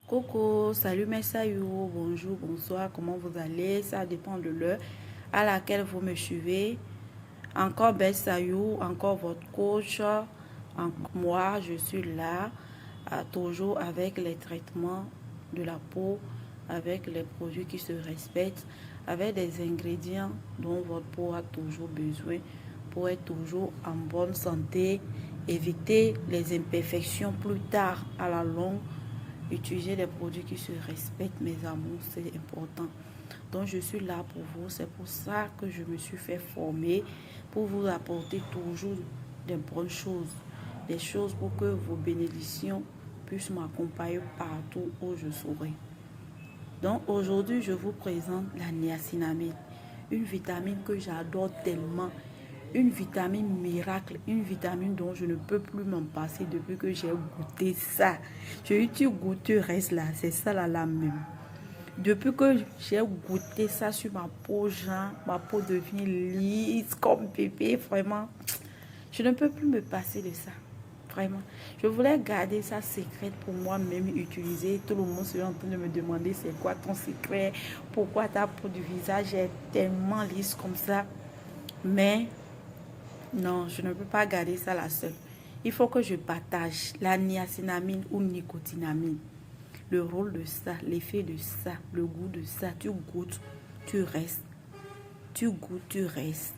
Coucou, salut mes saillots, bonjour, bonsoir, comment vous allez? Ça dépend de l'heure à laquelle vous me suivez. Encore belle saillots, encore votre coach. Moi, je suis là, toujours avec les traitements de la peau, avec les produits qui se respectent, avec des ingrédients dont votre peau a toujours besoin pour être toujours en bonne santé, éviter les imperfections plus tard à la longue. Utiliser des produits qui se respectent, mes amours, c'est important. Donc, je suis là pour vous. C'est pour ça que je me suis fait former, pour vous apporter toujours des bonnes choses. Des choses pour que vos bénédictions puissent m'accompagner partout où je serai. Donc, aujourd'hui, je vous présente la niacinamide. Une vitamine que j'adore tellement. Une vitamine miracle, une vitamine dont je ne peux plus m'en passer depuis que j'ai goûté ça. J'ai eu tu goûtes, tu restes là, c'est ça là même. Depuis que j'ai goûté ça sur ma peau, genre, ma peau devient lisse comme bébé, vraiment. Je ne peux plus me passer de ça, vraiment. Je voulais garder ça secret pour moi-même utiliser. Tout le monde serait en train de me demander c'est quoi ton secret, pourquoi ta peau du visage est tellement lisse comme ça. Mais non, je ne peux pas garder ça la seule. Il faut que je partage la niacinamide ou nicotinamide. Le rôle de ça, l'effet de ça, le goût de ça. Tu goûtes, tu restes. Tu goûtes, tu restes.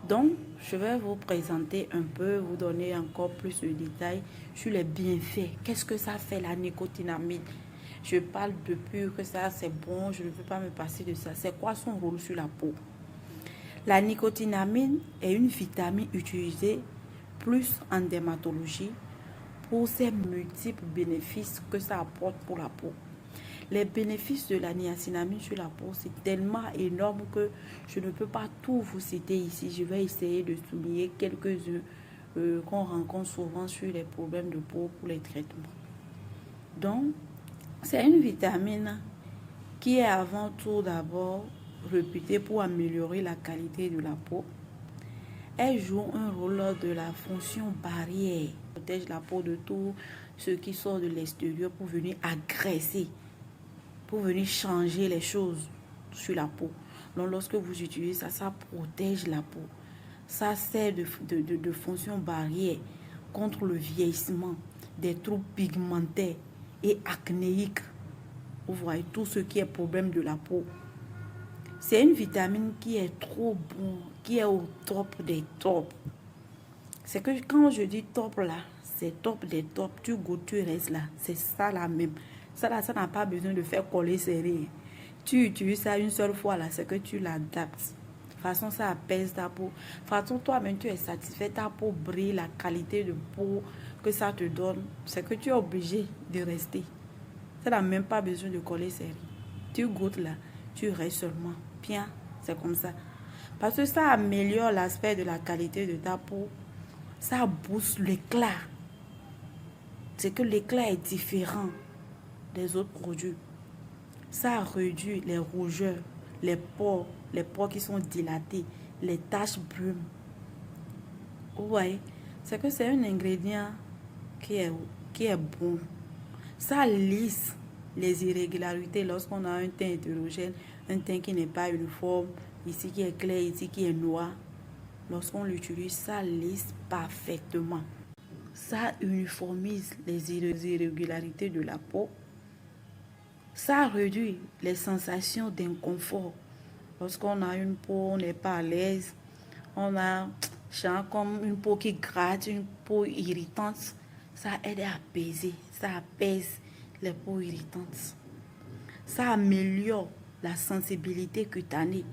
Donc, je vais vous présenter un peu, vous donner encore plus de détails sur les bienfaits. Qu'est-ce que ça fait la nicotinamide? Je parle depuis que ça c'est bon, je ne veux pas me passer de ça. C'est quoi son rôle sur la peau? La nicotinamide est une vitamine utilisée plus en dermatologie pour ses multiples bénéfices que ça apporte pour la peau. Les bénéfices de la niacinamide sur la peau, c'est tellement énorme que je ne peux pas tout vous citer ici. Je vais essayer de souligner quelques-uns qu'on rencontre souvent sur les problèmes de peau pour les traitements. Donc, c'est une vitamine qui est avant tout d'abord réputée pour améliorer la qualité de la peau. Elle joue un rôle de la fonction barrière. Elle protège la peau de tout ce qui sort de l'extérieur pour venir agresser, pour venir changer les choses sur la peau. Donc lorsque vous utilisez ça, ça protège la peau. Ça sert de fonction barrière contre le vieillissement, des troubles pigmentaires et acnéiques. Vous voyez tout ce qui est problème de la peau. C'est une vitamine qui est trop bon, qui est au top des tops. C'est que quand je dis top là, c'est top des tops. Tu goûtes, tu restes là. C'est ça là même. Ça là, ça n'a pas besoin de faire coller serré. Tu utilises ça une seule fois là, c'est que tu l'adaptes. De toute façon, ça apaise ta peau. De toute façon, toi-même, tu es satisfait. Ta peau brille, la qualité de peau que ça te donne. C'est que tu es obligé de rester. Ça n'a même pas besoin de coller serré. Tu goûtes là, tu restes seulement. Bien, c'est comme ça. Parce que ça améliore l'aspect de la qualité de ta peau. Ça booste l'éclat. C'est que l'éclat est différent des autres produits. Ça réduit les rougeurs, les pores qui sont dilatés, les taches brunes. Vous voyez, c'est que c'est un ingrédient qui est bon. Ça lisse les irrégularités lorsqu'on a un teint hétérogène, un teint qui n'est pas uniforme, ici qui est clair, ici qui est noir. Lorsqu'on l'utilise, ça lisse parfaitement. Ça uniformise les irrégularités de la peau. Ça réduit les sensations d'inconfort. Lorsqu'on a une peau, on n'est pas à l'aise, on a genre comme une peau qui gratte, une peau irritante, ça aide à apaiser, ça apaise les peaux irritantes. Ça améliore la sensibilité cutanée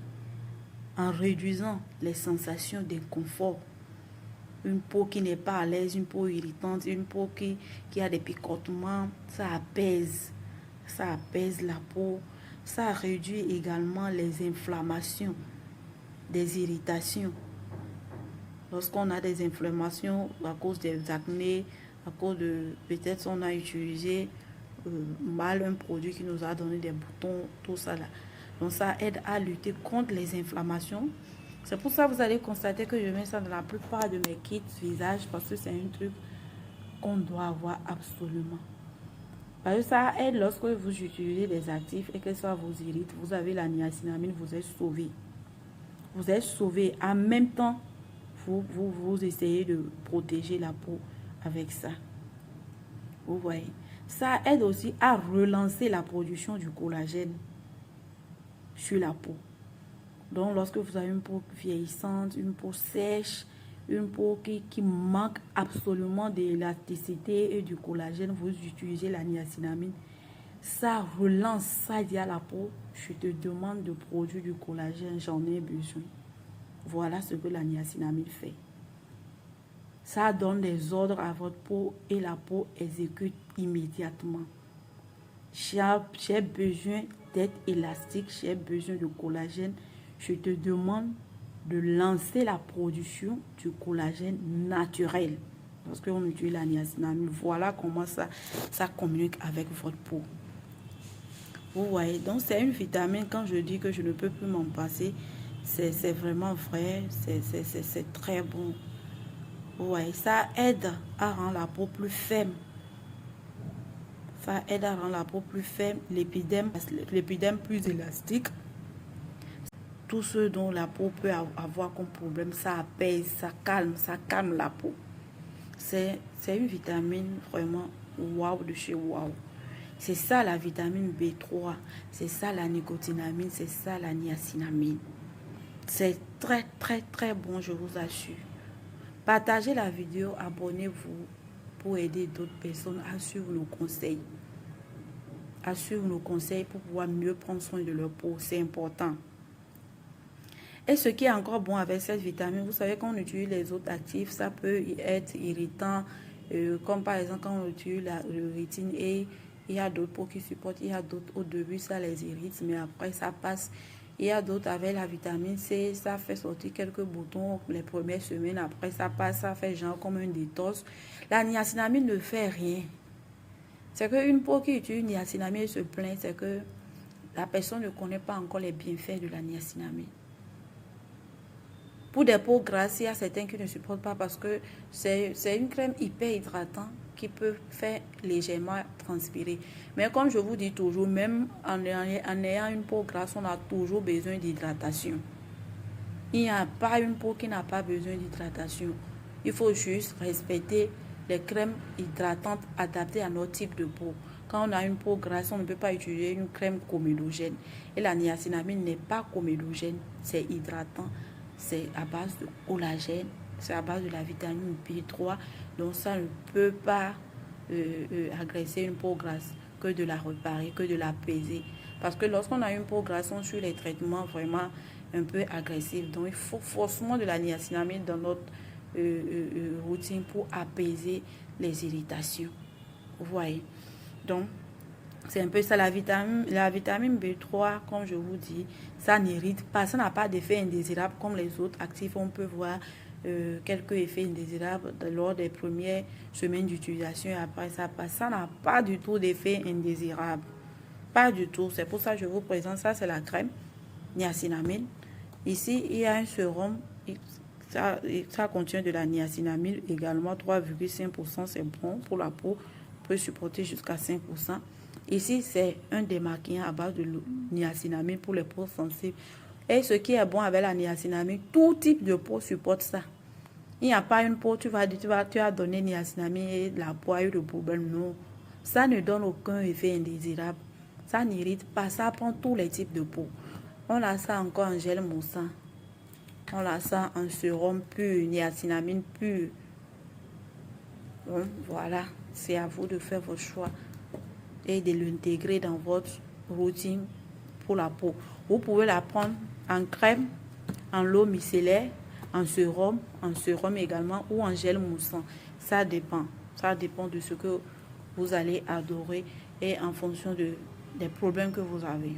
en réduisant les sensations d'inconfort. Une peau qui n'est pas à l'aise, une peau irritante, une peau qui a des picotements, ça apaise. Ça apaise la peau. Ça réduit également les inflammations, des irritations. Lorsqu'on a des inflammations à cause des acnés, à cause de peut-être on a utilisé mal un produit qui nous a donné des boutons, tout ça là. Donc ça aide à lutter contre les inflammations. C'est pour ça que vous allez constater que je mets ça dans la plupart de mes kits visage parce que c'est un truc qu'on doit avoir absolument. Parce que ça aide lorsque vous utilisez des actifs et que ça vous irrite. Vous avez la niacinamide, vous êtes sauvé. Vous êtes sauvé. En même temps, vous essayez de protéger la peau avec ça. Vous voyez. Ça aide aussi à relancer la production du collagène sur la peau. Donc, lorsque vous avez une peau vieillissante, une peau sèche, une peau qui manque absolument d'élasticité et du collagène, vous utilisez la niacinamide. Ça relance, ça dit à la peau, je te demande de produire du collagène, j'en ai besoin. Voilà ce que la niacinamide fait. Ça donne des ordres à votre peau et la peau exécute immédiatement. J'ai besoin d'être élastique, j'ai besoin de collagène. Je te demande de lancer la production du collagène naturel. Lorsque on utilise la niacinamide, voilà comment ça communique avec votre peau. Vous voyez, donc c'est une vitamine, quand je dis que je ne peux plus m'en passer, c'est vraiment vrai, c'est très bon. Vous voyez, ça aide à rendre la peau plus ferme. Ça aide à rendre la peau plus ferme, l'épiderme plus élastique. Tout ce dont la peau peut avoir comme problème, ça apaise, ça calme la peau. C'est une vitamine vraiment waouh de chez waouh. C'est ça la vitamine B3, c'est ça la nicotinamide, c'est ça la niacinamide. C'est très très très bon, je vous assure. Partagez la vidéo, abonnez-vous pour aider d'autres personnes à suivre nos conseils. À suivre nos conseils pour pouvoir mieux prendre soin de leur peau, c'est important. Et ce qui est encore bon avec cette vitamine, vous savez quand on utilise les autres actifs, ça peut être irritant, comme par exemple quand on utilise le rétine et il y a d'autres peaux qui supportent, il y a d'autres au début ça les irrite, mais après ça passe. Il y a d'autres avec la vitamine C, ça fait sortir quelques boutons les premières semaines, après ça passe, ça fait genre comme un détox. La niacinamide ne fait rien. C'est qu'une peau qui utilise niacinamide se plaint, c'est que la personne ne connaît pas encore les bienfaits de la niacinamide. Pour des peaux grasses, il y a certains qui ne supportent pas parce que c'est une crème hyper hydratante qui peut faire légèrement transpirer. Mais comme je vous dis toujours, même en ayant une peau grasse, on a toujours besoin d'hydratation. Il n'y a pas une peau qui n'a pas besoin d'hydratation. Il faut juste respecter les crèmes hydratantes adaptées à notre type de peau. Quand on a une peau grasse, on ne peut pas utiliser une crème comédogène. Et la niacinamide n'est pas comédogène, c'est hydratant. C'est à base de collagène, c'est à base de la vitamine B3. Donc ça ne peut pas agresser une peau grasse, que de la réparer, que de l'apaiser. Parce que lorsqu'on a une peau grasse, on suit les traitements vraiment un peu agressifs. Donc il faut forcément de la niacinamide dans notre routine pour apaiser les irritations. Vous voyez. Donc c'est un peu ça, la vitamine B3, comme je vous dis, ça n'irrite pas, ça n'a pas d'effet indésirable comme les autres actifs. On peut voir quelques effets indésirables lors des premières semaines d'utilisation et après ça passe. Ça n'a pas du tout d'effet indésirable. Pas du tout. C'est pour ça que je vous présente ça, c'est la crème niacinamide. Ici, il y a un sérum, ça contient de la niacinamide également, 3,5%, c'est bon pour la peau, peut supporter jusqu'à 5%. Ici, c'est un démaquillant à base de niacinamide pour les peaux sensibles. Et ce qui est bon avec la niacinamide, tout type de peau supporte ça. Il n'y a pas une peau, tu as donné niacinamide et la peau a eu de problème. Non, ça ne donne aucun effet indésirable. Ça n'irrite pas, ça prend tous les types de peau. On a ça encore en gel moussant. On a ça en sérum pur, niacinamide pur. Bon, voilà, c'est à vous de faire votre choix et de l'intégrer dans votre routine pour la peau. Vous pouvez la prendre en crème, en eau micellaire, en sérum également ou en gel moussant. Ça dépend de ce que vous allez adorer et en fonction des problèmes que vous avez.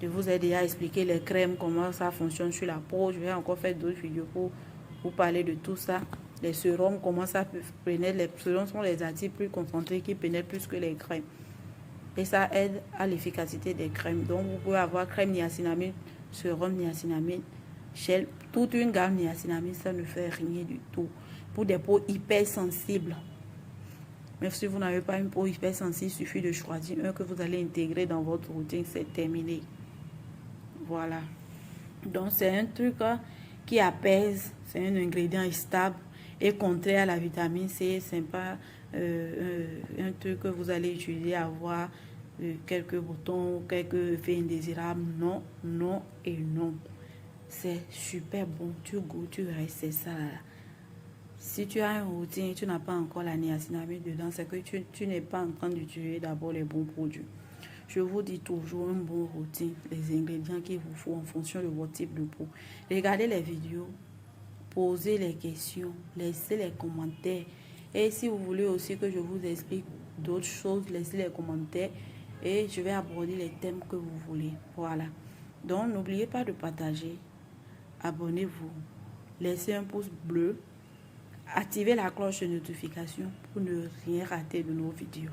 Je vous ai déjà expliqué les crèmes, comment ça fonctionne sur la peau. Je vais encore faire d'autres vidéos pour vous parler de tout ça. Les sérums, comment ça peut pénétrer. Les sérums sont les actifs plus concentrés qui pénètrent plus que les crèmes. Et ça aide à l'efficacité des crèmes. Donc, vous pouvez avoir crème niacinamide, sérum niacinamide, gel, toute une gamme niacinamide, ça ne fait rien du tout. Pour des peaux hyper sensibles. Mais si vous n'avez pas une peau hypersensible, il suffit de choisir un que vous allez intégrer dans votre routine. C'est terminé. Voilà. Donc, c'est un truc qui apaise. C'est un ingrédient stable et contraire à la vitamine C. C'est pas un truc que vous allez utiliser à avoir quelques boutons, quelques effets indésirables. Non, non et non. C'est super bon. Tu goûtes, tu restes, c'est ça. Si tu as une routine et tu n'as pas encore la niacinamide dedans, c'est que tu n'es pas en train d'utiliser d'abord les bons produits. Je vous dis toujours une bonne routine, les ingrédients qu'il vous faut en fonction de votre type de peau. Regardez les vidéos, posez les questions, laissez les commentaires. Et si vous voulez aussi que je vous explique d'autres choses, laissez les commentaires et je vais aborder les thèmes que vous voulez. Voilà. Donc, n'oubliez pas de partager. Abonnez-vous. Laissez un pouce bleu. Activez la cloche de notification pour ne rien rater de nos vidéos.